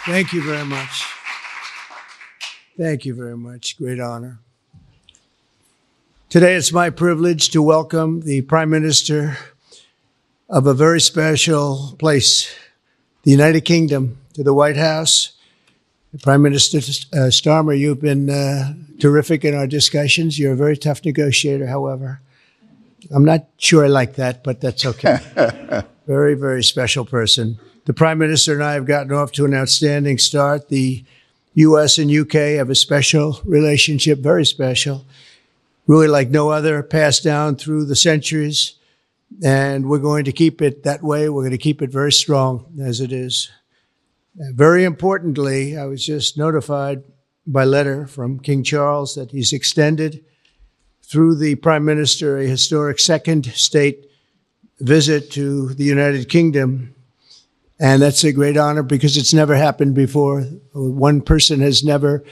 Thank you very much. Thank you very much. Great honor. Today it's my privilege to welcome the Prime Minister of a very special place, the United Kingdom, to the White House. Prime Minister Starmer, you've been terrific in our discussions. You're a very tough negotiator, however. I'm not sure I like that, but that's okay. Very, very special person. The Prime Minister and I have gotten off to an outstanding start. The U.S. and U.K. have a special relationship, very special, really like no other, passed down through the centuries. And we're going to keep it that way. We're going to keep it very strong as it is. Very importantly, I was just notified by letter from King Charles that he's extended through the Prime Minister a historic second state visit to the United Kingdom. And that's a great honor because it's never happened before. One person has never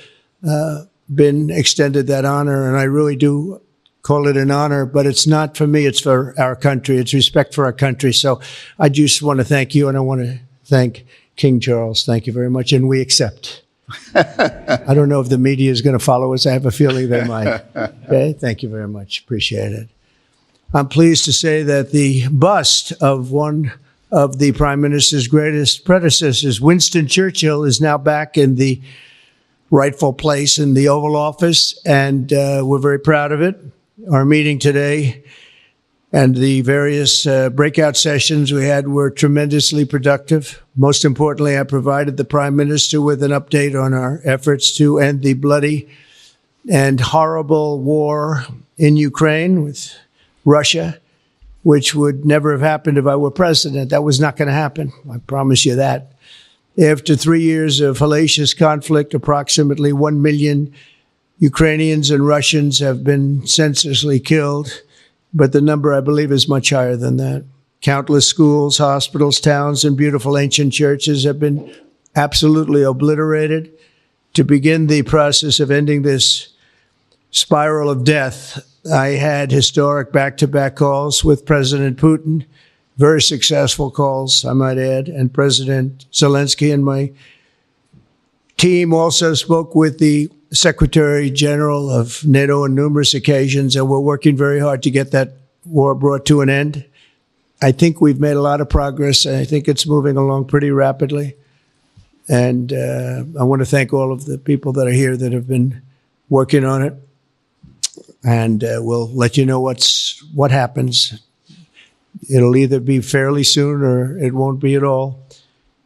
been extended that honor, and I really do call it an honor, but it's not for me, it's for our country. It's respect for our country. So I just want to thank you, and I want to thank King Charles. Thank you very much, and we accept. I don't know if the media is going to follow us. I have a feeling they might. Okay, thank you very much. Appreciate it. I'm pleased to say that the bust of one of the Prime Minister's greatest predecessors, Winston Churchill, is now back in the rightful place in the Oval Office, and we're very proud of it. Our meeting today and the various breakout sessions we had were tremendously productive. Most importantly, I provided the Prime Minister with an update on our efforts to end the bloody and horrible war in Ukraine with Russia, which would never have happened if I were president. That was not going to happen. I promise you that. After 3 years of hellacious conflict, approximately 1 million Ukrainians and Russians have been senselessly killed, but the number, I believe, is much higher than that. Countless schools, hospitals, towns, and beautiful ancient churches have been absolutely obliterated. To begin the process of ending this spiral of death, I had historic back-to-back calls with President Putin, very successful calls, I might add, and President Zelensky, and my team also spoke with the Secretary General of NATO on numerous occasions, and we're working very hard to get that war brought to an end. I think we've made a lot of progress. I think it's moving along pretty rapidly. And I want to thank all of the people that are here that have been working on it. And we'll let you know what happens. It'll either be fairly soon or it won't be at all.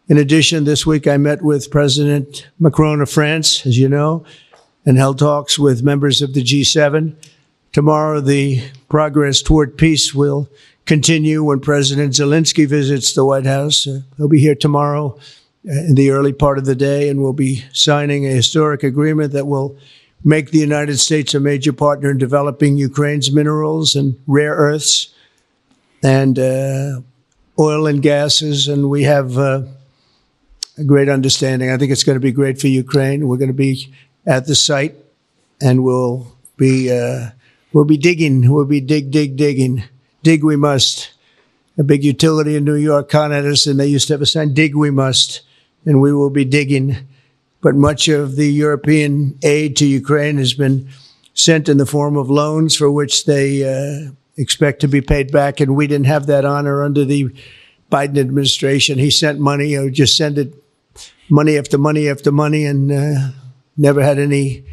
In addition, this week I met with President Macron of France, as you know, and held talks with members of the G7. Tomorrow, the progress toward peace will continue when President Zelensky visits the White House. He'll be here tomorrow in the early part of the day, and we'll be signing a historic agreement that will make the United States a major partner in developing Ukraine's minerals and rare earths and oil and gases. And we have a great understanding. I think it's going to be great for Ukraine. We're going to be at the site, and we'll be digging. We'll be digging. Dig we must. A big utility in New York, Con Edison, they used to have a sign, dig we must, and we will be digging. But much of the European aid to Ukraine has been sent in the form of loans for which they expect to be paid back, and we didn't have that honor under the Biden administration. He sent money, or just sent it money after money after money, and never had any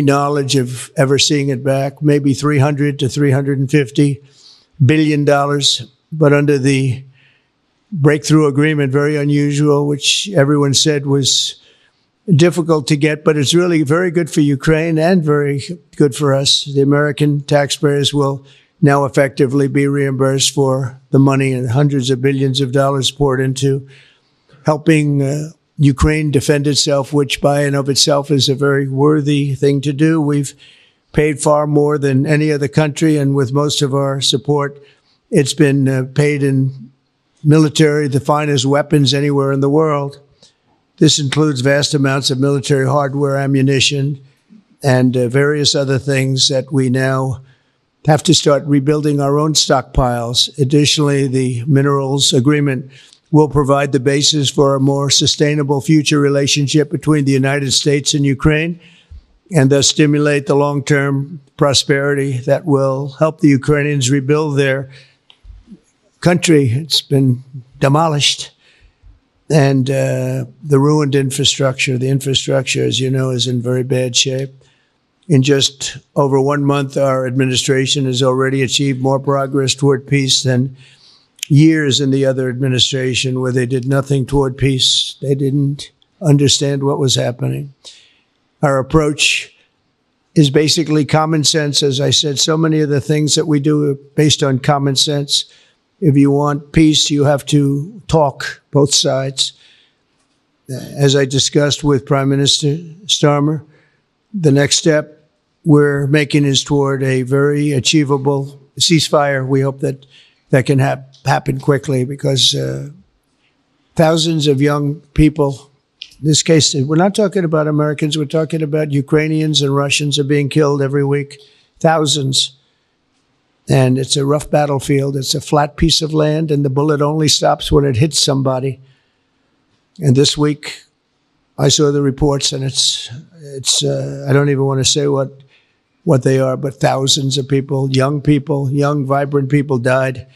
knowledge of ever seeing it back. Maybe $300 to $350 billion, but under the breakthrough agreement, very unusual, which everyone said was difficult to get, but it's really very good for Ukraine and very good for us. The American taxpayers will now effectively be reimbursed for the money and hundreds of billions of dollars poured into helping Ukraine defend itself, which by and of itself is a very worthy thing to do. We've paid far more than any other country, and with most of our support, it's been paid in military, the finest weapons anywhere in the world. This includes vast amounts of military hardware, ammunition, and various other things that we now have to start rebuilding our own stockpiles. Additionally, the minerals agreement will provide the basis for a more sustainable future relationship between the United States and Ukraine, and thus stimulate the long-term prosperity that will help the Ukrainians rebuild their country. It's been demolished. And the ruined infrastructure. The infrastructure, as you know, is in very bad shape. In just over 1 month, our administration has already achieved more progress toward peace than years in the other administration where they did nothing toward peace. They didn't understand what was happening. Our approach is basically common sense. As I said, so many of the things that we do are based on common sense. If you want peace, you have to talk, both sides. As I discussed with Prime Minister Starmer, the next step we're making is toward a very achievable ceasefire. We hope that that can happen quickly because thousands of young people, in this case, we're not talking about Americans, we're talking about Ukrainians and Russians are being killed every week, thousands. And it's a rough battlefield. It's a flat piece of land, and the bullet only stops when it hits somebody. And this week, I saw the reports, and it's I don't even want to say what they are, but thousands of people, young, vibrant people died.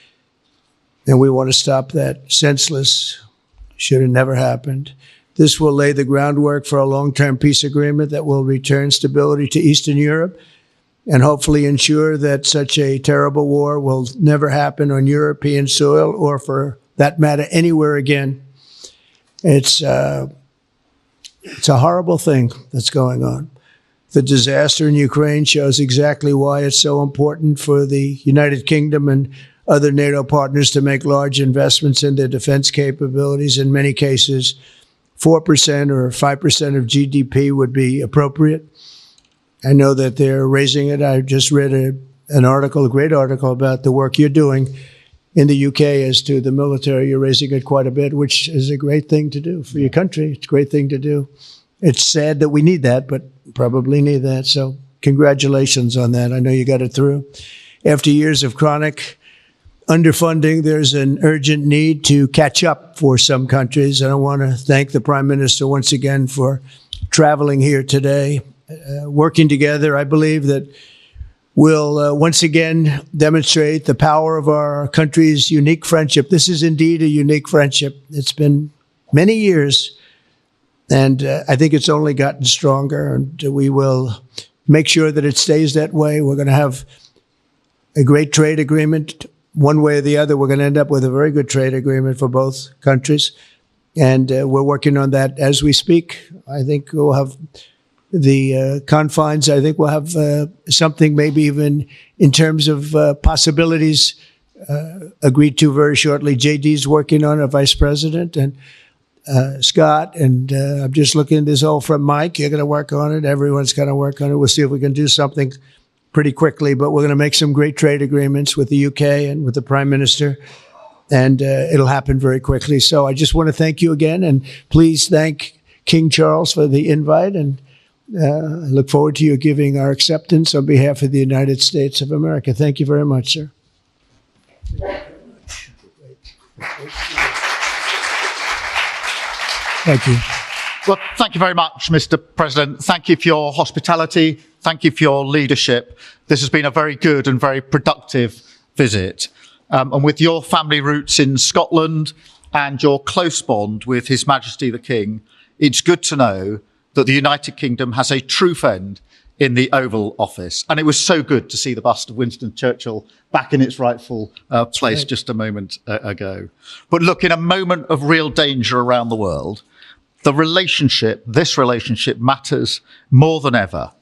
And we want to stop that. Senseless. Should have never happened. This will lay the groundwork for a long-term peace agreement that will return stability to Eastern Europe and hopefully ensure that such a terrible war will never happen on European soil or, for that matter, anywhere again. It's a horrible thing that's going on. The disaster in Ukraine shows exactly why it's so important for the United Kingdom and other NATO partners to make large investments in their defense capabilities. In many cases, 4% or 5% of GDP would be appropriate. I know that they're raising it. I just read an article, a great article about the work you're doing in the UK as to the military. You're raising it quite a bit, which is a great thing to do for your country. It's a great thing to do. It's sad that we need that, but probably need that. So congratulations on that. I know you got it through. After years of chronic underfunding, there's an urgent need to catch up for some countries. And I want to thank the Prime Minister once again for traveling here today. Working together, I believe that we'll once again demonstrate the power of our country's unique friendship. This is indeed a unique friendship. It's been many years, and I think it's only gotten stronger, and we will make sure that it stays that way. We're going to have a great trade agreement. One way or the other, we're going to end up with a very good trade agreement for both countries, and we're working on that as we speak. I think we'll have the confines. I think we'll have something maybe even in terms of possibilities agreed to very shortly. JD's working on it, Vice President, and Scott, and I'm just looking at this all from Mike. You're going to work on it. Everyone's going to work on it. We'll see if we can do something pretty quickly, but we're going to make some great trade agreements with the UK and with the Prime Minister, and it'll happen very quickly. So I just want to thank you again, and please thank King Charles for the invite, and I look forward to you giving our acceptance on behalf of the United States of America. Thank you very much, sir. Thank you. Well, thank you very much, Mr. President. Thank you for your hospitality. Thank you for your leadership. This has been a very good and very productive visit. And with your family roots in Scotland and your close bond with His Majesty the King, it's good to know that the United Kingdom has a true friend in the Oval Office. And it was so good to see the bust of Winston Churchill back in its rightful place just a moment ago. But look, in a moment of real danger around the world, this relationship matters more than ever.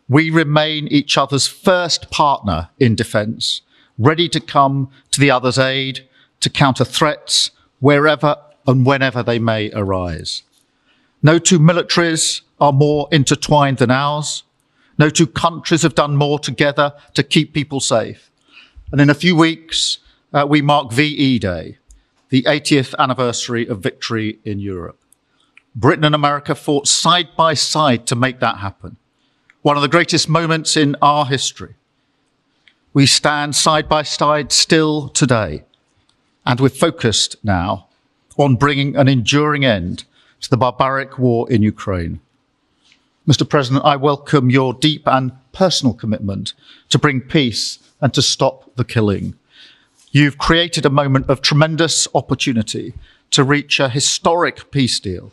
We remain each other's first partner in defence, ready to come to the other's aid, to counter threats wherever and whenever they may arise. No two militaries are more intertwined than ours. No two countries have done more together to keep people safe. And in a few weeks, we mark VE Day, the 80th anniversary of victory in Europe. Britain and America fought side by side to make that happen. One of the greatest moments in our history. We stand side by side still today, and we're focused now on bringing an enduring end to the barbaric war in Ukraine. Mr. President, I welcome your deep and personal commitment to bring peace and to stop the killing. You've created a moment of tremendous opportunity to reach a historic peace deal,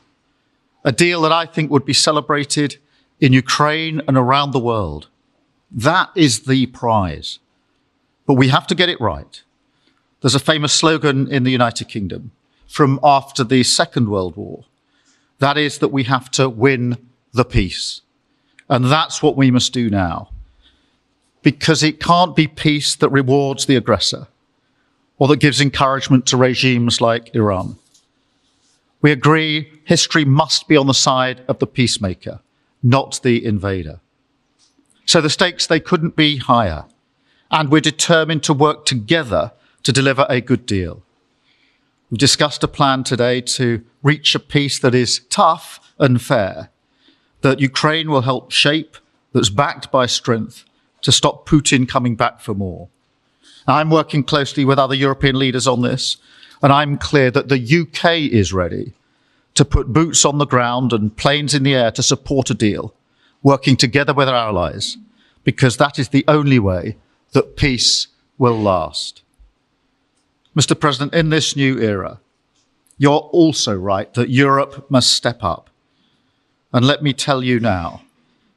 a deal that I think would be celebrated in Ukraine and around the world. That is the prize. But we have to get it right. There's a famous slogan in the United Kingdom from after the Second World War. That is that we have to win the peace. And that's what we must do now. Because it can't be peace that rewards the aggressor or that gives encouragement to regimes like Iran. We agree history must be on the side of the peacemaker, not the invader. So the stakes, they couldn't be higher. And we're determined to work together to deliver a good deal. We've discussed a plan today to reach a peace that is tough and fair, that Ukraine will help shape, that's backed by strength, to stop Putin coming back for more. I'm working closely with other European leaders on this, and I'm clear that the UK is ready to put boots on the ground and planes in the air to support a deal, working together with our allies, because that is the only way that peace will last. Mr. President, in this new era, you're also right that Europe must step up. And let me tell you now,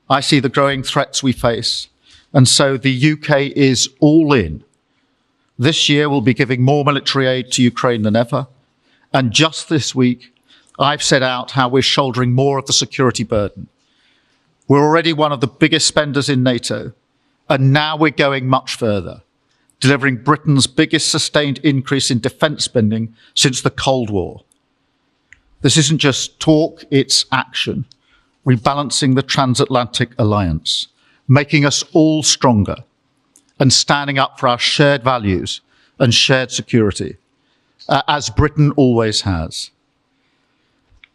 I see the growing threats we face, and so the UK is all in. This year we'll be giving more military aid to Ukraine than ever, and just this week I've set out how we're shouldering more of the security burden. We're already one of the biggest spenders in NATO, and now we're going much further, delivering Britain's biggest sustained increase in defence spending since the Cold War. This isn't just talk, it's action, rebalancing the transatlantic alliance, making us all stronger, and standing up for our shared values and shared security, as Britain always has.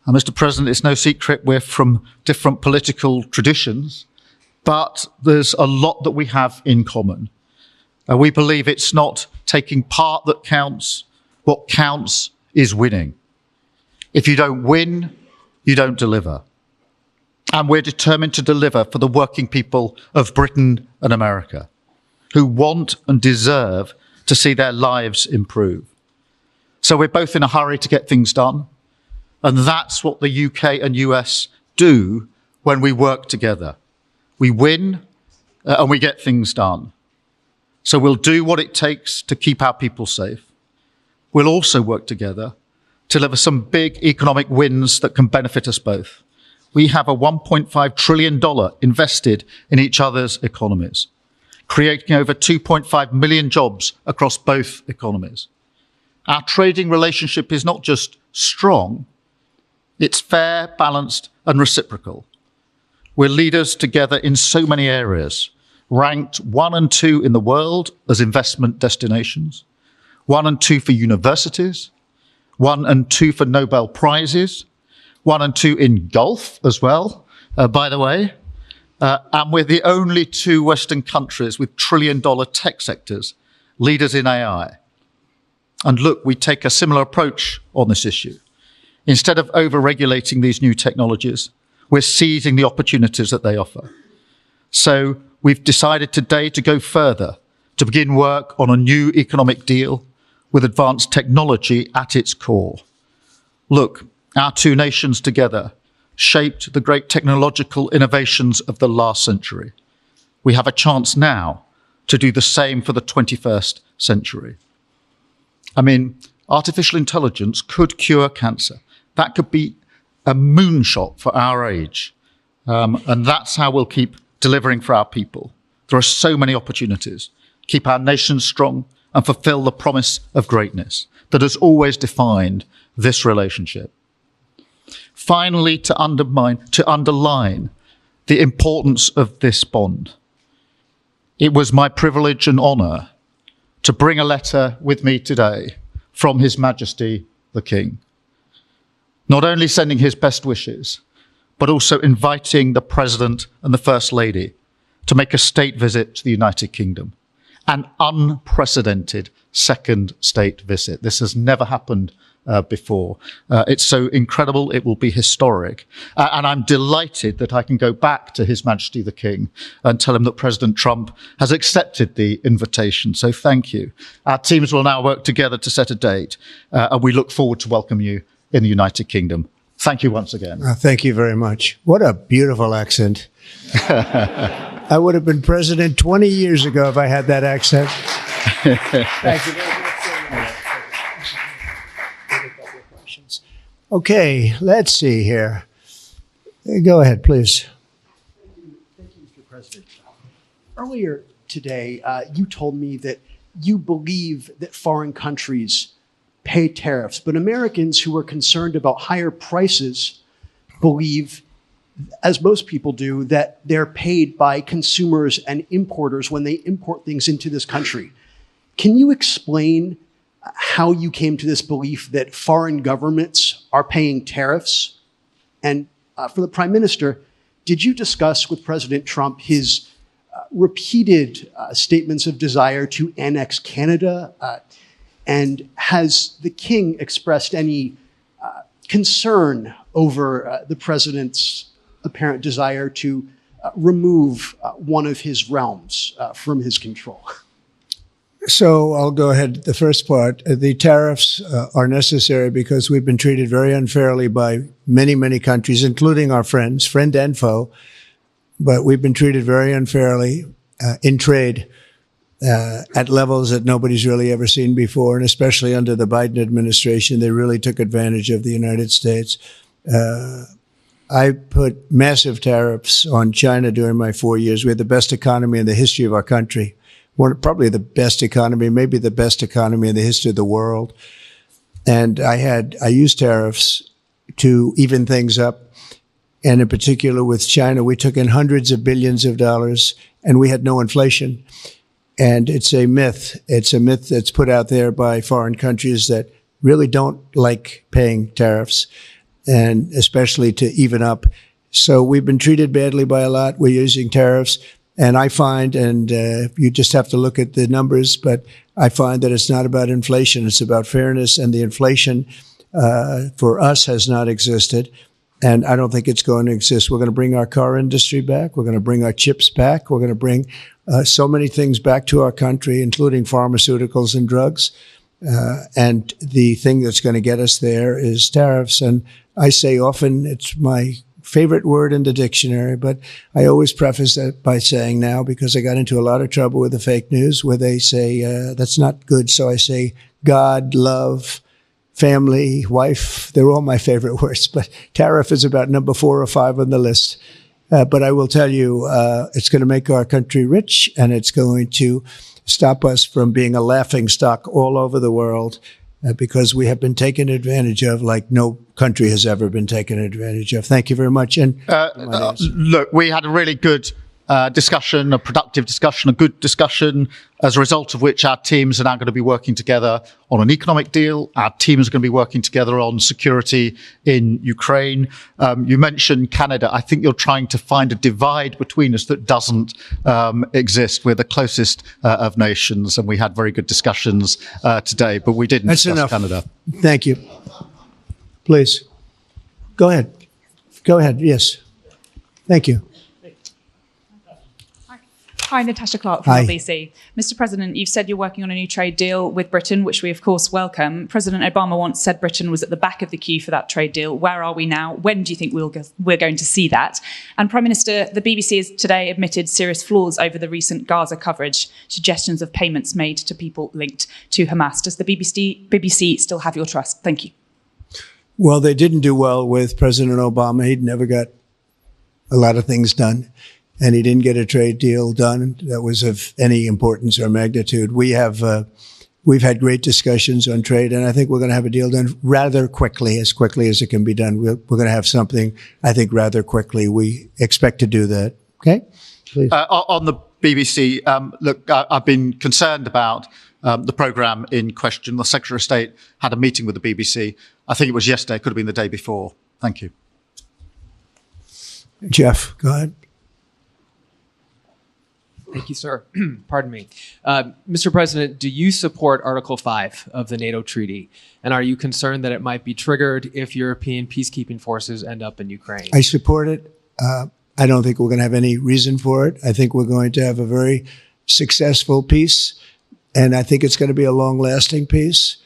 And Mr. President, it's no secret we're from different political traditions, but there's a lot that we have in common. We believe it's not taking part that counts. What counts is winning. If you don't win, you don't deliver. And we're determined to deliver for the working people of Britain and America, who want and deserve to see their lives improve. So we're both in a hurry to get things done. And that's what the UK and US do when we work together. We win and we get things done. So we'll do what it takes to keep our people safe. We'll also work together to deliver some big economic wins that can benefit us both. We have a $1.5 trillion invested in each other's economies, creating over 2.5 million jobs across both economies. Our trading relationship is not just strong, it's fair, balanced, and reciprocal. We're leaders together in so many areas, ranked 1 and 2 in the world as investment destinations, 1 and 2 for universities, 1 and 2 for Nobel Prizes, 1 and 2 in golf as well, by the way. And we're the only 2 Western countries with trillion-dollar tech sectors, leaders in AI. And look, we take a similar approach on this issue. Instead of over-regulating these new technologies, we're seizing the opportunities that they offer. So we've decided today to go further, to begin work on a new economic deal with advanced technology at its core. Look, our 2 nations together shaped the great technological innovations of the last century. We have a chance now to do the same for the 21st century. I mean, artificial intelligence could cure cancer. That could be a moonshot for our age. And that's how we'll keep delivering for our people. There are so many opportunities. Keep our nation strong and fulfill the promise of greatness that has always defined this relationship. Finally, to underline the importance of this bond. It was my privilege and honour to bring a letter with me today from His Majesty the King, not only sending his best wishes, but also inviting the President and the First Lady to make a state visit to the United Kingdom, an unprecedented second state visit. This has never happened before. It's so incredible, it will be historic. And I'm delighted that I can go back to His Majesty the King and tell him that President Trump has accepted the invitation. So thank you. Our teams will now work together to set a date, and we look forward to welcome you in the United Kingdom. Thank you once again. Thank you very much. What a beautiful accent. I would have been president 20 years ago if I had that accent. Thank you very much. Okay, let's see here. Go ahead, please. Thank you, Mr. President. Earlier today, you told me that you believe that foreign countries pay tariffs, but Americans who are concerned about higher prices believe, as most people do, that they're paid by consumers and importers when they import things into this country. Can you explain how you came to this belief that foreign governments are paying tariffs? And for the Prime Minister, did you discuss with President Trump his repeated statements of desire to annex Canada? And has the King expressed any concern over the President's apparent desire to remove one of his realms from his control? So I'll go ahead. The first part, the tariffs are necessary because we've been treated very unfairly by many, many countries, including our friends, friend and foe. But we've been treated very unfairly in trade at levels that nobody's really ever seen before. And especially under the Biden administration, they really took advantage of the United States. I put massive tariffs on China during my 4 years. We had the best economy in the history of our country. Probably the best economy, maybe the best economy in the history of the world. And I used tariffs to even things up. And in particular with China, we took in hundreds of billions of dollars and we had no inflation. And it's a myth. It's a myth that's put out there by foreign countries that really don't like paying tariffs, and especially to even up. So we've been treated badly by a lot. We're using tariffs. And I find, and you just have to look at the numbers, but I find that it's not about inflation. It's about fairness. And the inflation for us has not existed. And I don't think it's going to exist. We're going to bring our car industry back. We're going to bring our chips back. We're going to bring so many things back to our country, including pharmaceuticals and drugs. And the thing that's going to get us there is tariffs. And I say often it's my favorite word in the dictionary, but I always preface that by saying now, because I got into a lot of trouble with the fake news where they say that's not good. So I say God, love, family, wife, they're all my favorite words, but tariff is about number 4 or 5 on the list. But I will tell you, it's going to make our country rich, and it's going to stop us from being a laughing stock all over the world. Because we have been taken advantage of like no country has ever been taken advantage of. Thank you very much. And look, we had a really good discussion, a productive discussion, a good discussion, as a result of which our teams are now going to be working together on an economic deal. Our teams are going to be working together on security in Ukraine. You mentioned Canada. I think you're trying to find a divide between us that doesn't exist. We're the closest of nations, and we had very good discussions today, but we didn't discuss Canada. Thank you. Please. Go ahead. Go ahead. Yes. Thank you. Hi, Natasha Clark from LBC. Mr. President, you've said you're working on a new trade deal with Britain, which we of course welcome. President Obama once said Britain was at the back of the queue for that trade deal. Where are we now? When do you think we're going to see that? And Prime Minister, the BBC has today admitted serious flaws over the recent Gaza coverage, suggestions of payments made to people linked to Hamas. Does the BBC still have your trust? Thank you. Well, they didn't do well with President Obama. He'd never got a lot of things done. And he didn't get a trade deal done that was of any importance or magnitude. We've had great discussions on trade, and I think we're going to have a deal done rather quickly as it can be done. We're going to have something, I think, rather quickly. We expect to do that. Okay? Please. On the BBC, look, I've been concerned about the programme in question. The Secretary of State had a meeting with the BBC. I think it was yesterday, could have been the day before. Thank you. Jeff, go ahead. Thank you, sir. Pardon me. Mr. President, do you support Article 5 of the NATO treaty? And are you concerned that it might be triggered if European peacekeeping forces end up in Ukraine? I support it. I don't think we're going to have any reason for it. I think we're going to have a very successful peace, and I think it's going to be a long-lasting peace.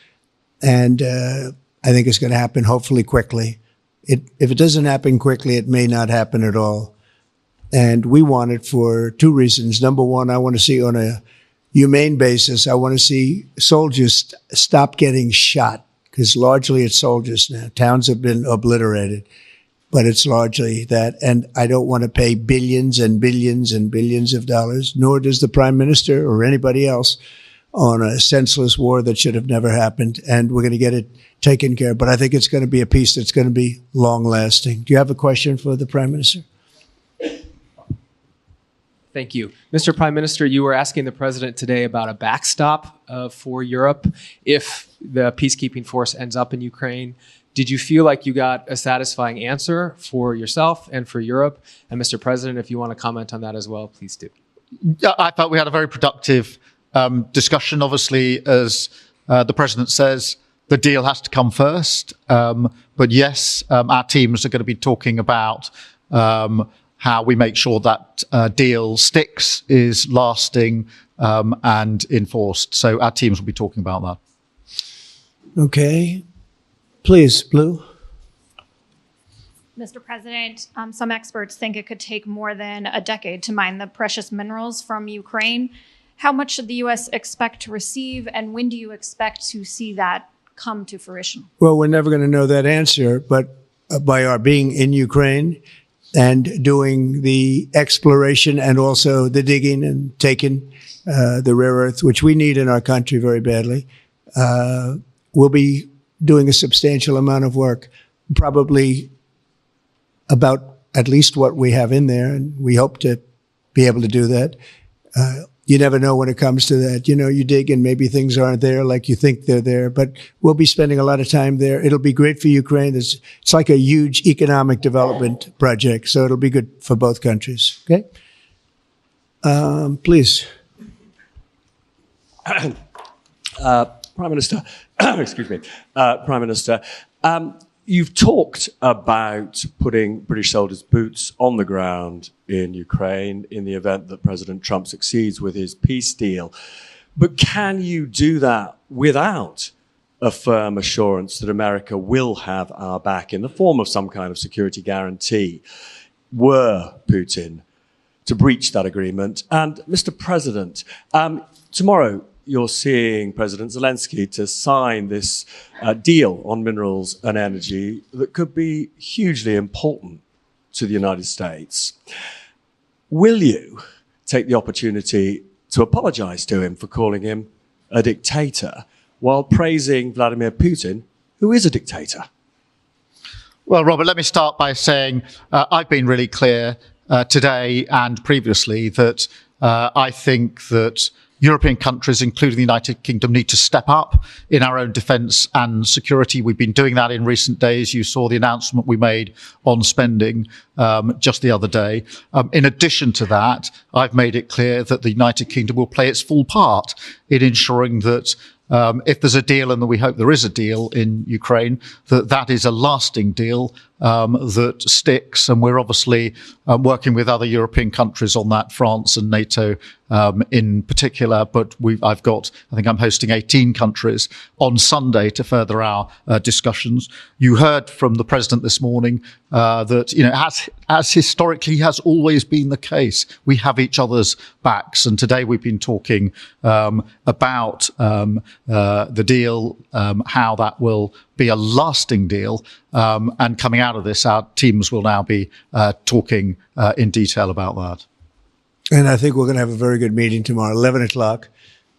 And I think it's going to happen hopefully quickly. If it doesn't happen quickly, it may not happen at all. And we want it for two reasons. Number one, I want to see on a humane basis, I want to see soldiers stop getting shot, because largely it's soldiers now. Towns have been obliterated, but it's largely that. And I don't want to pay billions and billions and billions of dollars, nor does the Prime Minister or anybody else, on a senseless war that should have never happened. And we're going to get it taken care of. But I think it's going to be a peace that's going to be long-lasting. Do you have a question for the Prime Minister? Thank you. Mr. Prime Minister, you were asking the president today about a backstop for Europe if the peacekeeping force ends up in Ukraine. Did you feel like you got a satisfying answer for yourself and for Europe? And Mr. President, if you want to comment on that as well, please do. I thought we had a very productive discussion. Obviously, as the president says, the deal has to come first. But yes, our teams are going to be talking about how we make sure that deal sticks, is lasting, and enforced. So our teams will be talking about that. Okay. Please, Blue. Mr. President, some experts think it could take more than a decade to mine the precious minerals from Ukraine. How much should the U.S. expect to receive, and when do you expect to see that come to fruition? Well, we're never going to know that answer, but by our being in Ukraine and doing the exploration and also the digging and taking the rare earth, which we need in our country very badly, we'll be doing a substantial amount of work, probably about at least what we have in there, and we hope to be able to do that. You never know when it comes to that. You know, you dig and maybe things aren't there like you think they're there, but we'll be spending a lot of time there. It'll be great for Ukraine. It's like a huge economic development project, so it'll be good for both countries. Okay? Please. Prime Minister, excuse me, Prime Minister, you've talked about putting British soldiers' boots on the ground in Ukraine in the event that President Trump succeeds with his peace deal. But can you do that without a firm assurance that America will have our back in the form of some kind of security guarantee were Putin to breach that agreement? And Mr. President, tomorrow, you're seeing President Zelensky to sign this deal on minerals and energy that could be hugely important to the United States. Will you take the opportunity to apologize to him for calling him a dictator while praising Vladimir Putin, who is a dictator? Well, Robert, let me start by saying I've been really clear today and previously that I think that European countries, including the United Kingdom, need to step up in our own defence and security. We've been doing that in recent days. You saw the announcement we made on spending just the other day. In addition to that, I've made it clear that the United Kingdom will play its full part in ensuring that if there's a deal, and we hope there is a deal in Ukraine, that is a lasting deal that sticks. And we're obviously working with other European countries on that, France and NATO in particular. But I think I'm hosting 18 countries on Sunday to further our discussions. You heard from the President this morning that, you know, as historically has always been the case, we have each other's backs. And today we've been talking about the deal, how that will be a lasting deal. And coming out of this, our teams will now be talking in detail about that. And I think we're going to have a very good meeting tomorrow, 11 o'clock.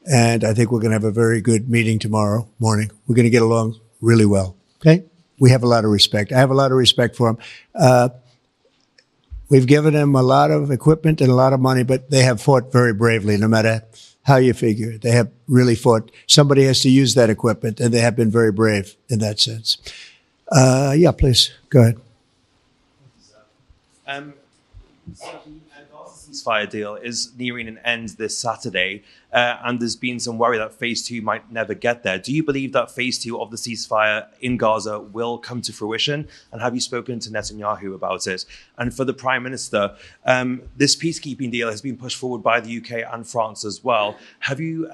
And I think we're going to have a very good meeting tomorrow morning. We're going to get along really well. Okay? We have a lot of respect. I have a lot of respect for them. We've given them a lot of equipment and a lot of money, but they have fought very bravely, no matter how you figure. They have really fought. Somebody has to use that equipment, and they have been very brave in that sense. Yeah, please, go ahead. Gaza ceasefire deal is nearing an end this Saturday, and there's been some worry that phase 2 might never get there. Do you believe that phase 2 of the ceasefire in Gaza will come to fruition? And have you spoken to Netanyahu about it? And for the Prime Minister, this peacekeeping deal has been pushed forward by the UK and France as well. Have you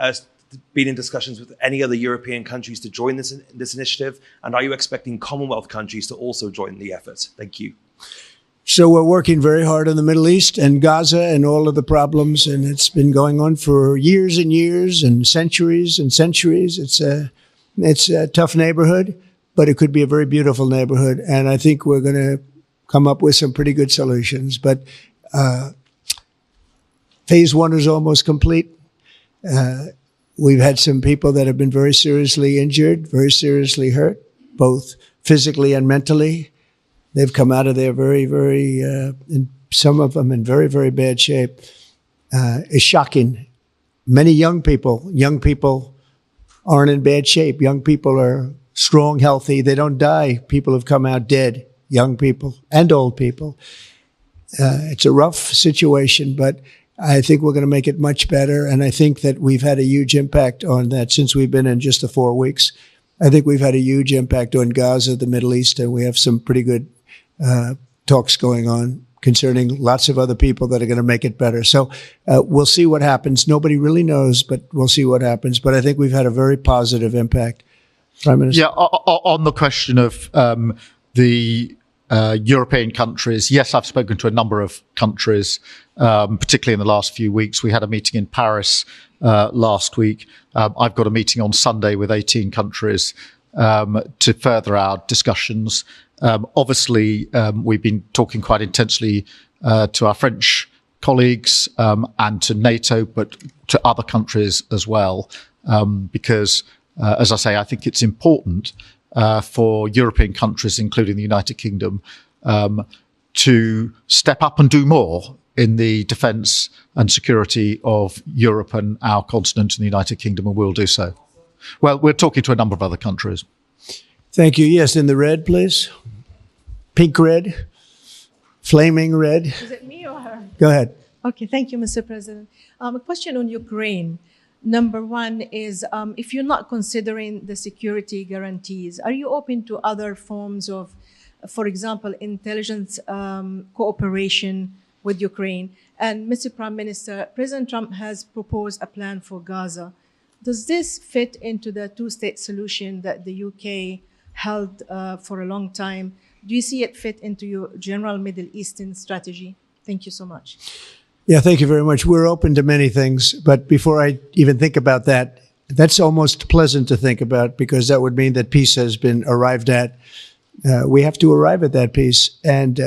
been in discussions with any other European countries to join this initiative? And are you expecting Commonwealth countries to also join the effort? Thank you. So we're working very hard in the Middle East and Gaza and all of the problems, and it's been going on for years and years and centuries and centuries. It's a tough neighborhood, but it could be a very beautiful neighborhood, and I think we're going to come up with some pretty good solutions. But phase 1 is almost complete. We've had some people that have been very seriously injured, very seriously hurt, both physically and mentally. They've come out of there very, very, and some of them in very, very bad shape. It's shocking. Many young people aren't in bad shape. Young people are strong, healthy. They don't die. People have come out dead, young people and old people. It's a rough situation, but I think we're going to make it much better. And I think that we've had a huge impact on that since we've been in just the 4 weeks. I think we've had a huge impact on Gaza, the Middle East, and we have some pretty good talks going on concerning lots of other people that are going to make it better. So we'll see what happens. Nobody really knows, but we'll see what happens. But I think we've had a very positive impact. Prime Minister? Yeah, on the question of the European countries, yes, I've spoken to a number of countries, particularly in the last few weeks. We had a meeting in Paris last week. I've got a meeting on Sunday with 18 countries to further our discussions. Obviously, we've been talking quite intensely to our French colleagues and to NATO, but to other countries as well, because, as I say, I think it's important for European countries, including the United Kingdom, to step up and do more in the defence and security of Europe and our continent and the United Kingdom, and we'll do so. Well, we're talking to a number of other countries. Thank you. Yes, in the red, please. Pink red, flaming red. Is it me or her? Go ahead. Okay, thank you, Mr. President. A question on Ukraine. Number one is, if you're not considering the security guarantees, are you open to other forms of, for example, intelligence cooperation with Ukraine? And Mr. Prime Minister, President Trump has proposed a plan for Gaza. Does this fit into the two-state solution that the UK held for a long time? Do you see it fit into your general Middle Eastern strategy? Thank you so much. Yeah, thank you very much. We're open to many things, but before I even think about that, that's almost pleasant to think about because that would mean that peace has been arrived at. We have to arrive at that peace. And,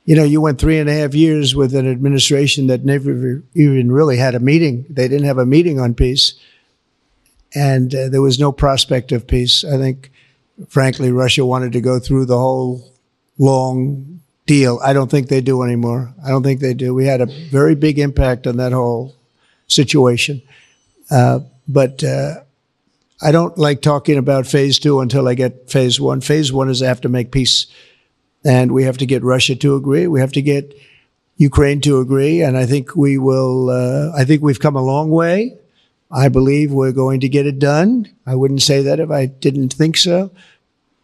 you know, you went 3.5 years with an administration that never even really had a meeting. They didn't have a meeting on peace. And there was no prospect of peace. I think, frankly, Russia wanted to go through the whole long deal. I don't think they do anymore. I don't think they do. We had a very big impact on that whole situation. But I don't like talking about phase 2 until I get phase 1. Phase 1 is I have to make peace. And we have to get Russia to agree. We have to get Ukraine to agree. And I think we will, I think we've come a long way. I believe we're going to get it done. I wouldn't say that if I didn't think so.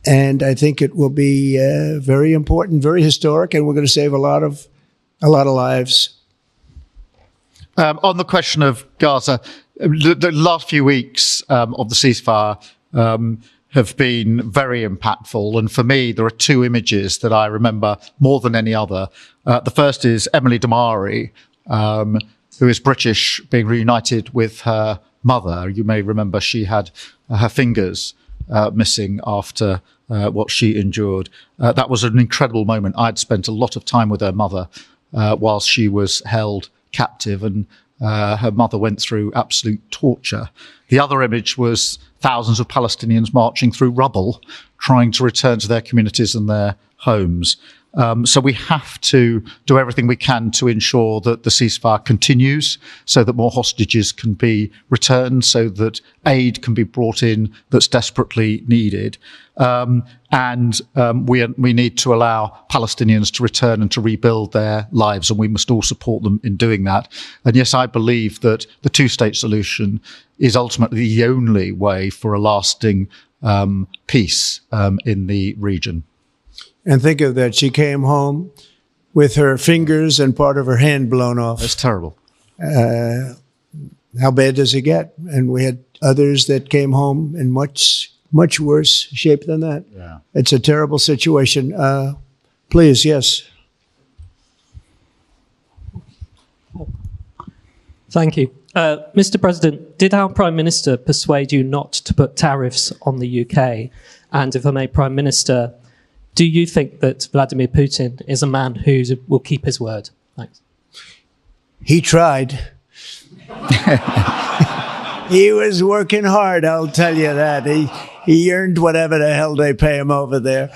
And I think it will be very important, very historic, and we're going to save a lot of lives. On the question of Gaza, the last few weeks of the ceasefire have been very impactful. And for me, there are two images that I remember more than any other. The first is Emily Damari, who is British, being reunited with her mother. You may remember she had her fingers missing after what she endured. That was an incredible moment. I'd spent a lot of time with her mother whilst she was held captive, and her mother went through absolute torture. The other image was thousands of Palestinians marching through rubble, trying to return to their communities and their homes. So we have to do everything we can to ensure that the ceasefire continues, so that more hostages can be returned, so that aid can be brought in that's desperately needed. We need to allow Palestinians to return and to rebuild their lives, and we must all support them in doing that. And yes, I believe that the two-state solution is ultimately the only way for a lasting peace in the region. And think of that. She came home with her fingers and part of her hand blown off. That's terrible. How bad does it get? And we had others that came home in much worse shape than that. Yeah. It's a terrible situation. Please, yes. Thank you. Mr. President, did our Prime Minister persuade you not to put tariffs on the UK? And if I may, Prime Minister, do you think that Vladimir Putin is a man who will keep his word? Thanks. He tried. He was working hard, I'll tell you that. He earned whatever the hell they pay him over there.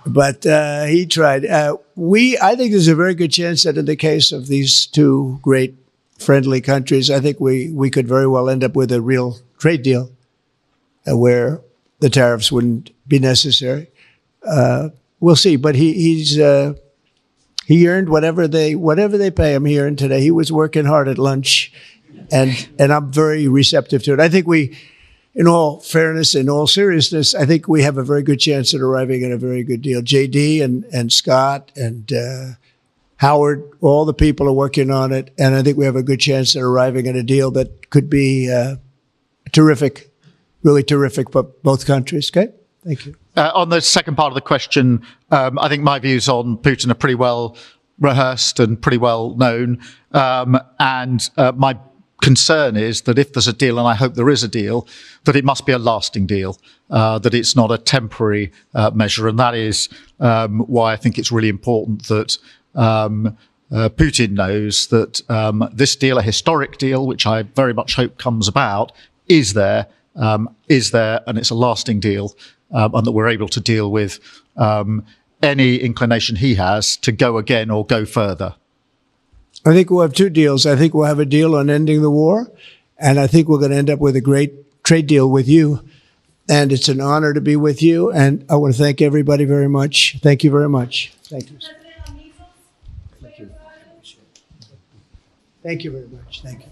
But he tried. I think there's a very good chance that in the case of these two great friendly countries, I think we could very well end up with a real trade deal where the tariffs wouldn't be necessary. We'll see, but he earned whatever they pay him here and today. He was working hard at lunch, and I'm very receptive to it. I think in all fairness, in all seriousness, I think we have a very good chance at arriving at a very good deal. JD and Scott and Howard, all the people are working on it, and I think we have a good chance at arriving at a deal that could be terrific, really terrific for both countries. Okay, thank you. On the second part of the question, I think my views on Putin are pretty well rehearsed and pretty well known. My concern is that if there's a deal, and I hope there is a deal, that it must be a lasting deal, that it's not a temporary measure. And that is why I think it's really important that Putin knows that this deal, a historic deal, which I very much hope comes about, is there, and it's a lasting deal. And that we're able to deal with any inclination he has to go again or go further. I think we'll have two deals. I think we'll have a deal on ending the war, and I think we're going to end up with a great trade deal with you. And it's an honor to be with you, and I want to thank everybody very much. Thank you very much. Thank you. Thank you. Thank you very much. Thank you.